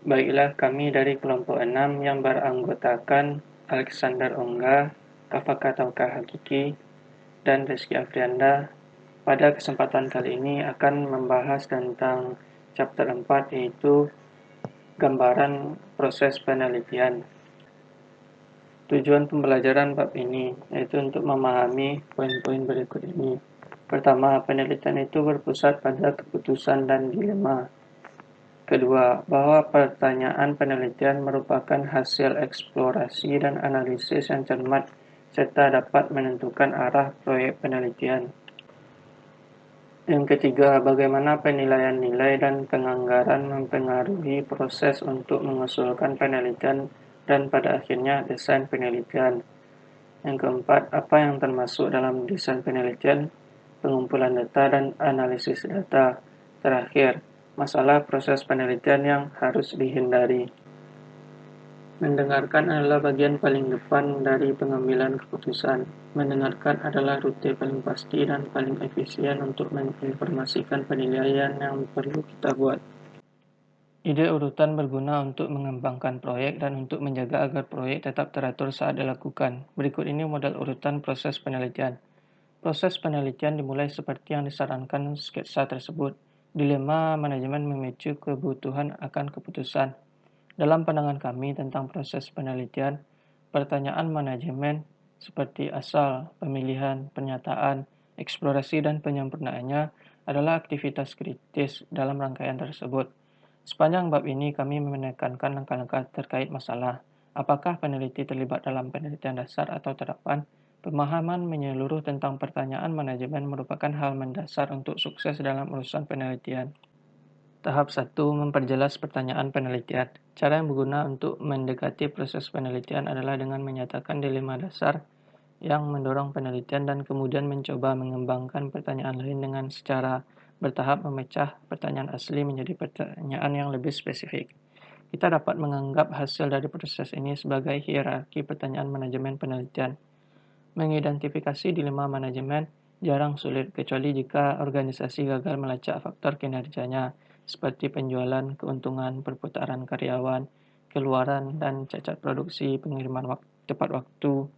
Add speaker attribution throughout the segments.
Speaker 1: Baiklah, kami dari kelompok 6 yang beranggotakan Alexander Ongga, Kafaka Tauka Hakiki, dan Rizky Afrianda, pada kesempatan kali ini akan membahas tentang chapter 4, yaitu gambaran proses penelitian. Tujuan pembelajaran bab ini yaitu untuk memahami poin-poin berikut ini. Pertama, penelitian itu berpusat pada keputusan dan dilema. Kedua, bahwa pertanyaan penelitian merupakan hasil eksplorasi dan analisis yang cermat serta dapat menentukan arah proyek penelitian. Yang ketiga, bagaimana penilaian nilai dan penganggaran mempengaruhi proses untuk mengusulkan penelitian dan pada akhirnya desain penelitian. Yang keempat, apa yang termasuk dalam desain penelitian, pengumpulan data, dan analisis data. Terakhir, masalah proses penelitian yang harus dihindari. Mendengarkan adalah bagian paling depan dari pengambilan keputusan. Mendengarkan adalah rute paling pasti dan paling efisien untuk menginformasikan penilaian yang perlu kita buat. Ide urutan berguna untuk mengembangkan proyek dan untuk menjaga agar proyek tetap teratur saat dilakukan. Berikut ini model urutan proses penelitian. Proses penelitian dimulai seperti yang disarankan sketsa tersebut. Dilema manajemen memicu kebutuhan akan keputusan. Dalam pandangan kami tentang proses penelitian, pertanyaan manajemen seperti asal, pemilihan, pernyataan, eksplorasi, dan penyempurnaannya adalah aktivitas kritis dalam rangkaian tersebut. Sepanjang bab ini kami menekankan langkah-langkah terkait masalah. Apakah peneliti terlibat dalam penelitian dasar atau terapan? Pemahaman menyeluruh tentang pertanyaan manajemen merupakan hal mendasar untuk sukses dalam urusan penelitian. Tahap 1. Memperjelas pertanyaan penelitian. Cara yang berguna untuk mendekati proses penelitian adalah dengan menyatakan dilema dasar yang mendorong penelitian dan kemudian mencoba mengembangkan pertanyaan lain dengan secara bertahap memecah pertanyaan asli menjadi pertanyaan yang lebih spesifik. Kita dapat menganggap hasil dari proses ini sebagai hierarki pertanyaan manajemen penelitian. Mengidentifikasi dilema manajemen jarang sulit, kecuali jika organisasi gagal melacak faktor kinerjanya, seperti penjualan, keuntungan, perputaran karyawan, keluaran dan cacat produksi, pengiriman tepat waktu,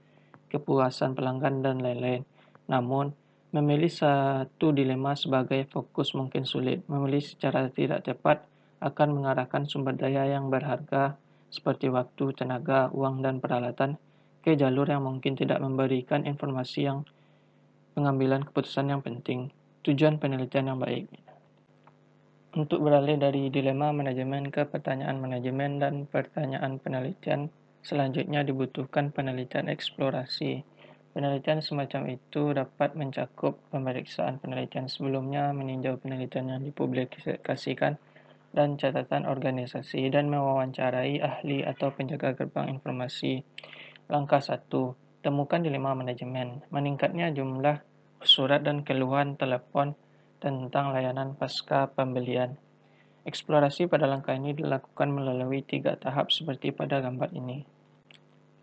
Speaker 1: kepuasan pelanggan, dan lain-lain. Namun, memilih satu dilema sebagai fokus mungkin sulit. Memilih secara tidak tepat akan mengarahkan sumber daya yang berharga seperti waktu, tenaga, uang, dan peralatan ke jalur yang mungkin tidak memberikan informasi yang pengambilan keputusan yang penting. Tujuan penelitian yang baik. Untuk beralih dari dilema manajemen ke pertanyaan manajemen dan pertanyaan penelitian, selanjutnya dibutuhkan penelitian eksplorasi. Penelitian semacam itu dapat mencakup pemeriksaan penelitian sebelumnya, meninjau penelitian yang dipublikasikan, dan catatan organisasi, dan mewawancarai ahli atau penjaga gerbang informasi. Langkah 1. Temukan dilema manajemen. Meningkatnya jumlah surat dan keluhan telepon tentang layanan pasca pembelian. Eksplorasi pada langkah ini dilakukan melalui 3 tahap seperti pada gambar ini.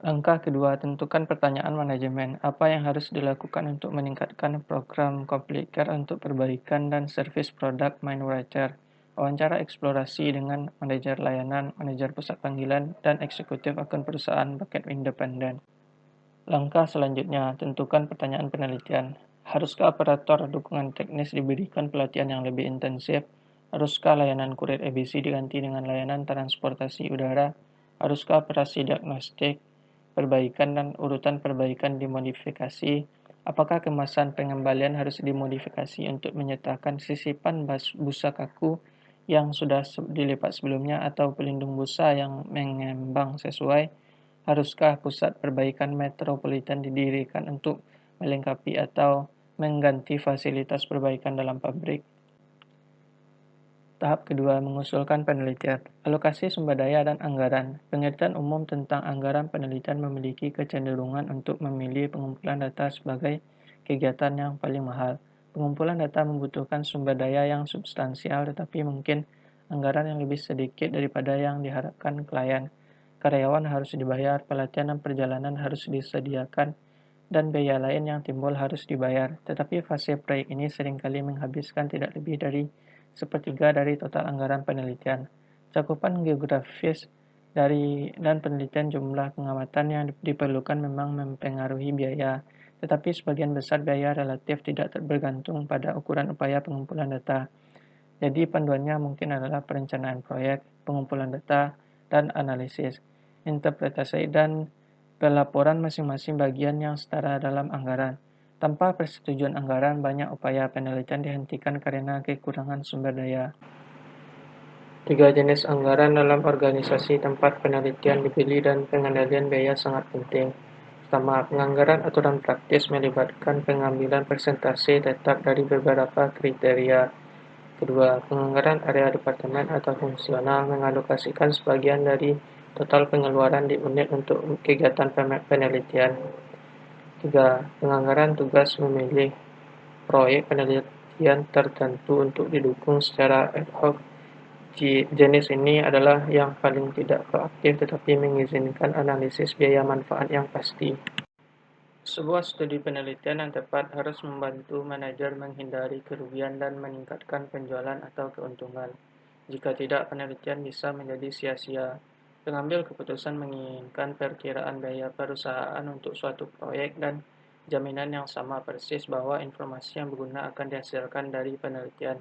Speaker 1: Langkah kedua, tentukan pertanyaan manajemen. Apa yang harus dilakukan untuk meningkatkan program Complicare untuk perbaikan dan servis produk Mindwriter? Wawancara eksplorasi dengan manajer layanan, manajer pusat panggilan, dan eksekutif akun perusahaan paket independen. Langkah selanjutnya, tentukan pertanyaan penelitian. Haruskah operator dukungan teknis diberikan pelatihan yang lebih intensif? Haruskah layanan kurir ABC diganti dengan layanan transportasi udara? Haruskah operasi diagnostik, perbaikan, dan urutan perbaikan dimodifikasi? Apakah kemasan pengembalian harus dimodifikasi untuk menyertakan sisipan busa kaku yang sudah dilipat sebelumnya atau pelindung busa yang mengembang sesuai? Haruskah pusat perbaikan metropolitan didirikan untuk melengkapi atau mengganti fasilitas perbaikan dalam pabrik? Tahap kedua, mengusulkan penelitian. Alokasi sumber daya dan anggaran. Pengertian umum tentang anggaran penelitian memiliki kecenderungan untuk memilih pengumpulan data sebagai kegiatan yang paling mahal. Pengumpulan data membutuhkan sumber daya yang substansial, tetapi mungkin anggaran yang lebih sedikit daripada yang diharapkan klien. Karyawan harus dibayar, pelatihan dan perjalanan harus disediakan, dan biaya lain yang timbul harus dibayar. Tetapi fase proyek ini seringkali menghabiskan tidak lebih dari sepertiga dari total anggaran penelitian. Cakupan geografis dan penelitian jumlah pengamatan yang diperlukan memang mempengaruhi biaya, tetapi sebagian besar biaya relatif tidak bergantung pada ukuran upaya pengumpulan data. Jadi panduannya mungkin adalah perencanaan proyek, pengumpulan data, dan analisis, interpretasi dan pelaporan masing-masing bagian yang setara dalam anggaran. Tanpa persetujuan anggaran, banyak upaya penelitian dihentikan karena kekurangan sumber daya. 3 jenis anggaran dalam organisasi tempat penelitian dipilih dan pengendalian biaya sangat penting. Pertama, penganggaran aturan praktis melibatkan pengambilan persentase tetap dari beberapa kriteria. Kedua, penganggaran area departemen atau fungsional mengalokasikan sebagian dari total pengeluaran di unit untuk kegiatan penelitian. Tiga, penganggaran tugas memilih proyek penelitian tertentu untuk didukung secara ad hoc. Jenis ini adalah yang paling tidak proaktif tetapi mengizinkan analisis biaya manfaat yang pasti. Sebuah studi penelitian yang tepat harus membantu manajer menghindari kerugian dan meningkatkan penjualan atau keuntungan. Jika tidak, penelitian bisa menjadi sia-sia. Pengambil keputusan menginginkan perkiraan biaya perusahaan untuk suatu proyek dan jaminan yang sama persis bahwa informasi yang berguna akan dihasilkan dari penelitian.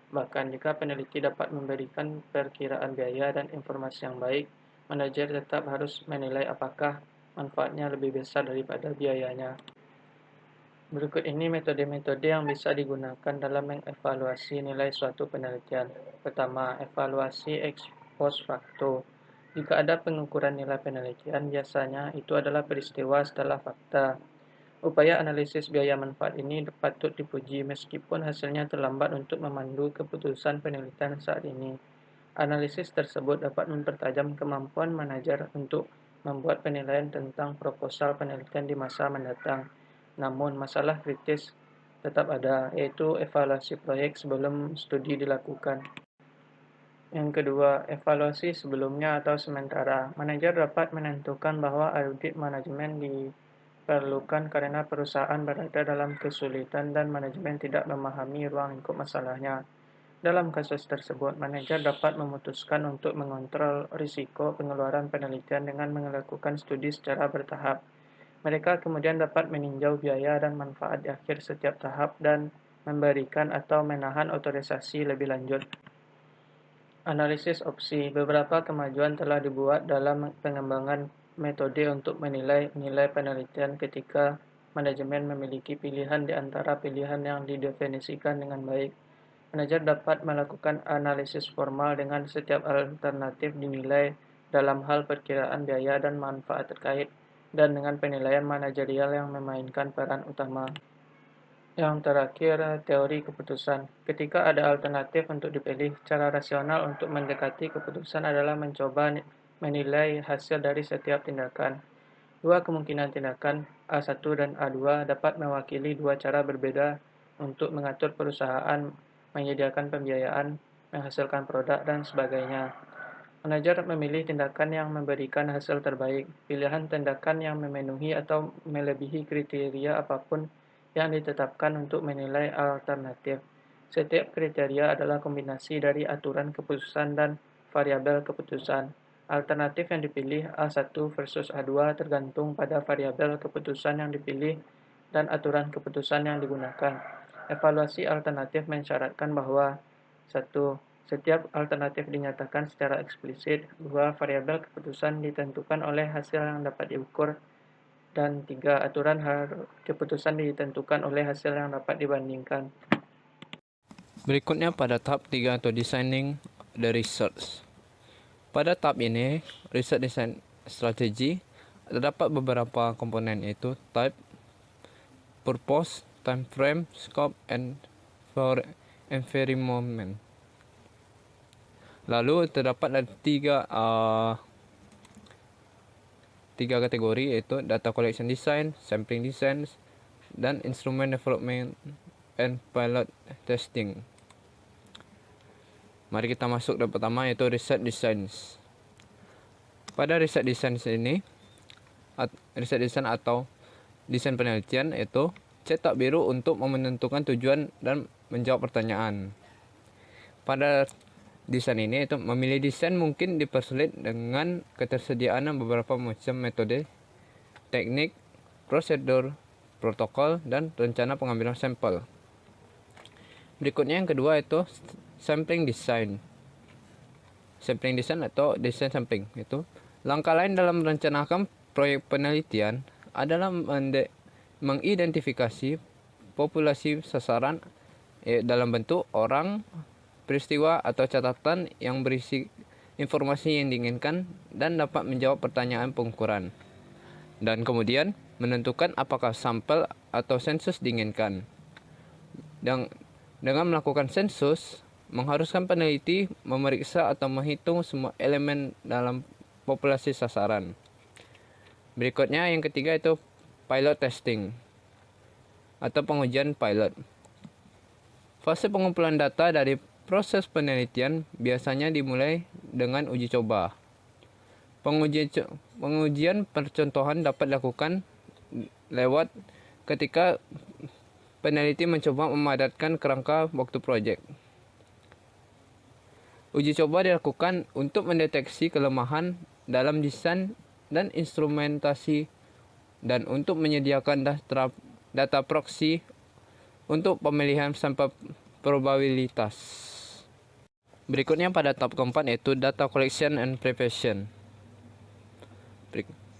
Speaker 1: Bahkan jika peneliti dapat memberikan perkiraan biaya dan informasi yang baik, manajer tetap harus menilai apakah manfaatnya lebih besar daripada biayanya. Berikut ini metode-metode yang bisa digunakan dalam mengevaluasi nilai suatu penelitian. Pertama, evaluasi ex post facto. Jika ada pengukuran nilai penelitian, biasanya itu adalah peristiwa setelah fakta. Upaya analisis biaya manfaat ini patut dipuji meskipun hasilnya terlambat untuk memandu keputusan penelitian saat ini. Analisis tersebut dapat mempertajam kemampuan manajer untuk membuat penilaian tentang proposal penelitian di masa mendatang. Namun, masalah kritis tetap ada, yaitu evaluasi proyek sebelum studi dilakukan. Yang kedua, evaluasi sebelumnya atau sementara. Manajer dapat menentukan bahwa audit manajemen diperlukan karena perusahaan berada dalam kesulitan dan manajemen tidak memahami ruang lingkup masalahnya. Dalam kasus tersebut, manajer dapat memutuskan untuk mengontrol risiko pengeluaran penelitian dengan melakukan studi secara bertahap. Mereka kemudian dapat meninjau biaya dan manfaat di akhir setiap tahap dan memberikan atau menahan otorisasi lebih lanjut. Analisis opsi. Beberapa kemajuan telah dibuat dalam pengembangan metode untuk menilai nilai penelitian ketika manajemen memiliki pilihan di antara pilihan yang didefinisikan dengan baik. Manajer dapat melakukan analisis formal dengan setiap alternatif dinilai dalam hal perkiraan biaya dan manfaat terkait, dan dengan penilaian manajerial yang memainkan peran utama. Yang terakhir, teori keputusan. Ketika ada alternatif untuk dipilih, cara rasional untuk mendekati keputusan adalah mencoba menilai hasil dari setiap tindakan. Dua kemungkinan tindakan, A1 dan A2, dapat mewakili dua cara berbeda untuk mengatur perusahaan, menyediakan pembiayaan, menghasilkan produk, dan sebagainya. Manajer memilih tindakan yang memberikan hasil terbaik. Pilihan tindakan yang memenuhi atau melebihi kriteria apapun yang ditetapkan untuk menilai alternatif. Setiap kriteria adalah kombinasi dari aturan keputusan dan variabel keputusan. Alternatif yang dipilih A1 versus A2 tergantung pada variabel keputusan yang dipilih dan aturan keputusan yang digunakan. Evaluasi alternatif mensyaratkan bahwa 1. Setiap alternatif dinyatakan secara eksplisit. 2. Variabel keputusan ditentukan oleh hasil yang dapat diukur. Dan 3. Aturan keputusan ditentukan oleh hasil yang dapat dibandingkan.
Speaker 2: Berikutnya pada tahap 3 atau designing the research. Pada tahap ini, research design strategi terdapat beberapa komponen, yaitu type, purpose, time frame, scope, and environment. Lalu terdapat ada tiga kategori, yaitu data collection design, sampling design, dan instrument development and pilot testing. Mari kita masuk ke pertama, yaitu research design. Pada research design ini, research design atau desain penelitian itu cetak biru untuk menentukan tujuan dan menjawab pertanyaan. Pada desain ini itu memilih desain mungkin dipersulit dengan ketersediaan beberapa macam metode, teknik, prosedur, protokol, dan rencana pengambilan sampel. Berikutnya yang kedua itu sampling design. Sampling design atau design sampling itu langkah lain dalam merencanakan proyek penelitian adalah mengidentifikasi populasi sasaran dalam bentuk orang, peristiwa atau catatan yang berisi informasi yang diinginkan dan dapat menjawab pertanyaan pengukuran. Dan kemudian menentukan apakah sampel atau sensus diinginkan. Dan dengan melakukan sensus, mengharuskan peneliti memeriksa atau menghitung semua elemen dalam populasi sasaran. Berikutnya yang ketiga itu pilot testing atau pengujian pilot. Fase pengumpulan data dari proses penelitian biasanya dimulai dengan uji coba. Pengujian percontohan dapat dilakukan lewat ketika peneliti mencoba memadatkan kerangka waktu proyek. Uji coba dilakukan untuk mendeteksi kelemahan dalam desain dan instrumentasi dan untuk menyediakan data proxy untuk pemilihan sampel probabilitas. Berikutnya pada tahap keempat yaitu data collection and preparation.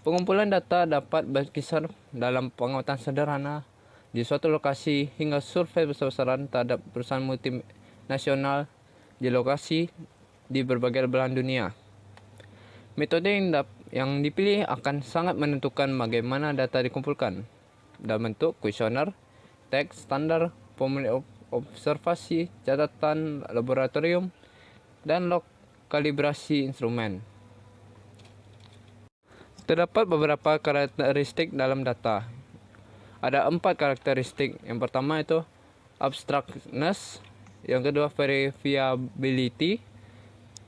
Speaker 2: Pengumpulan data dapat berkisar dalam pengamatan sederhana di suatu lokasi hingga survei besar-besaran terhadap perusahaan multinasional di lokasi di berbagai belahan dunia. Metode yang dipilih akan sangat menentukan bagaimana data dikumpulkan dalam bentuk kuesioner, teks standar, formulir observasi, catatan laboratorium, dan log kalibrasi instrumen. Terdapat beberapa karakteristik dalam data. Ada 4 karakteristik. Yang pertama itu abstractness, yang kedua verifiability,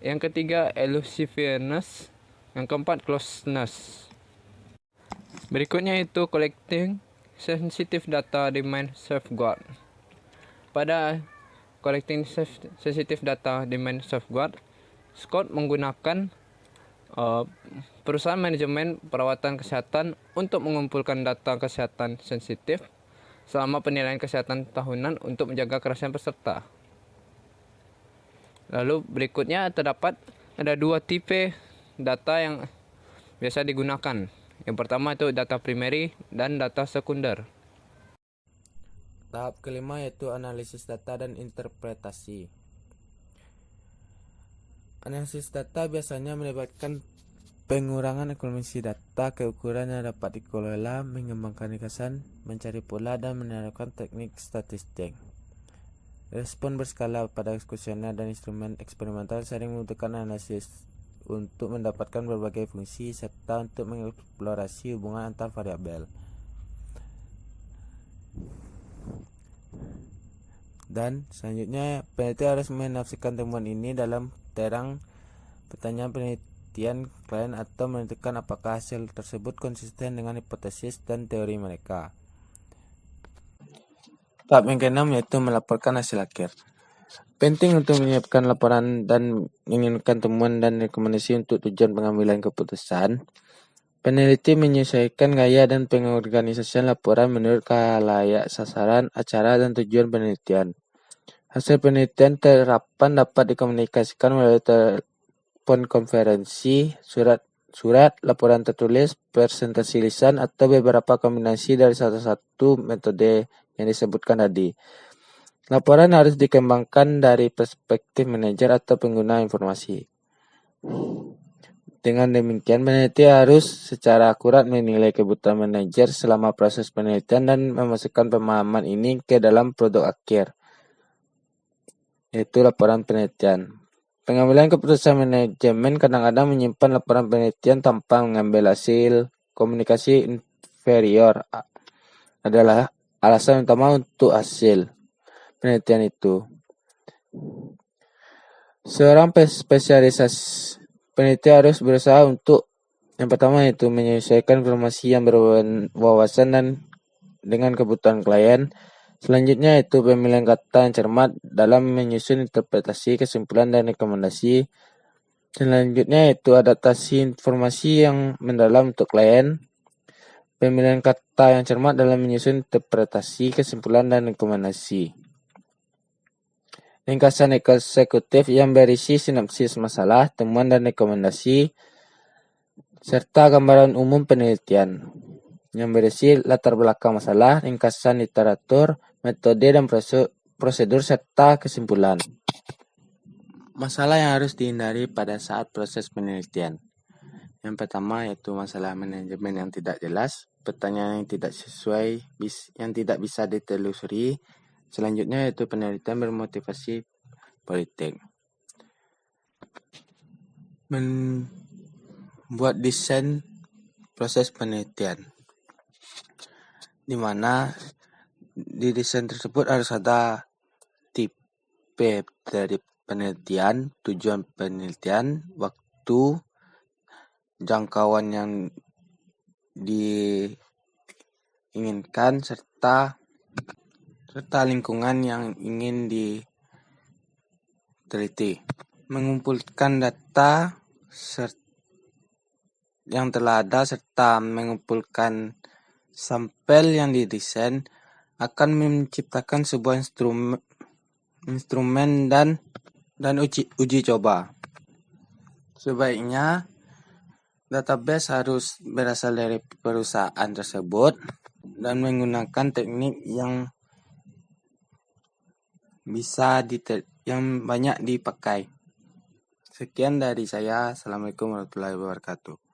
Speaker 2: yang ketiga elusiveness, yang keempat closeness. Berikutnya itu collecting sensitive data demand safeguard. Pada collecting sensitive data demand safeguard, Scott menggunakan perusahaan manajemen perawatan kesehatan untuk mengumpulkan data kesehatan sensitif selama penilaian kesehatan tahunan untuk menjaga kerahasiaan peserta. Lalu berikutnya terdapat ada 2 tipe data yang biasa digunakan. Yang pertama itu data primary dan data sekunder.
Speaker 3: Tahap kelima yaitu analisis data dan interpretasi. Analisis data biasanya melibatkan pengurangan akumulasi data ke ukuran yang dapat dikelola, mengembangkan ringkasan, mencari pola, dan menerapkan teknik statistik. Respon berskala pada kuesioner dan instrumen eksperimental sering membutuhkan analisis untuk mendapatkan berbagai fungsi serta untuk mengeksplorasi hubungan antar variabel. Dan selanjutnya, peneliti harus menafsirkan temuan ini dalam terang pertanyaan penelitian klien atau menentukan apakah hasil tersebut konsisten dengan hipotesis dan teori mereka. Tahap yang keenam yaitu melaporkan hasil akhir. Penting untuk menyiapkan laporan dan menginginkan temuan dan rekomendasi untuk tujuan pengambilan keputusan. Peneliti menyesuaikan gaya dan pengorganisasian laporan menurut khalayak sasaran, acara, dan tujuan penelitian. Hasil penelitian terapan dapat dikomunikasikan melalui telepon konferensi, surat, laporan tertulis, presentasi lisan, atau beberapa kombinasi dari salah satu metode yang disebutkan tadi. Laporan harus dikembangkan dari perspektif manajer atau pengguna informasi. Dengan demikian, peneliti harus secara akurat menilai kebutuhan manajer selama proses penelitian dan memasukkan pemahaman ini ke dalam produk akhir, yaitu laporan penelitian. Pengambilan keputusan manajemen kadang-kadang menyimpan laporan penelitian tanpa mengambil hasil. Komunikasi inferior adalah alasan utama untuk hasil penelitian itu. Seorang spesialisasi peneliti harus berusaha untuk yang pertama yaitu menyesuaikan informasi yang berwawasan dan dengan kebutuhan klien. Selanjutnya itu pemilihan kata yang cermat dalam menyusun interpretasi, kesimpulan, dan rekomendasi. Selanjutnya itu adaptasi informasi yang mendalam untuk klien. Pemilihan kata yang cermat dalam menyusun interpretasi, kesimpulan, dan rekomendasi. Ringkasan eksekutif yang berisi sinopsis masalah, temuan, dan rekomendasi, serta gambaran umum penelitian yang berisi latar belakang masalah, ringkasan literatur, metode, dan prosedur, serta kesimpulan. Masalah yang harus dihindari pada saat proses penelitian. Yang pertama yaitu masalah manajemen yang tidak jelas, pertanyaan yang tidak sesuai, yang tidak bisa ditelusuri. Selanjutnya yaitu penelitian bermotivasi politik. Membuat desain proses penelitian, di mana di desain tersebut harus ada tipe dari penelitian, tujuan penelitian, waktu, jangkauan yang diinginkan, serta lingkungan yang ingin diteliti. Mengumpulkan data yang telah ada serta mengumpulkan sampel yang didesain akan menciptakan sebuah instrumen dan uji coba. Sebaiknya database harus berasal dari perusahaan tersebut dan menggunakan teknik yang banyak dipakai. Sekian dari saya. Assalamualaikum warahmatullahi wabarakatuh.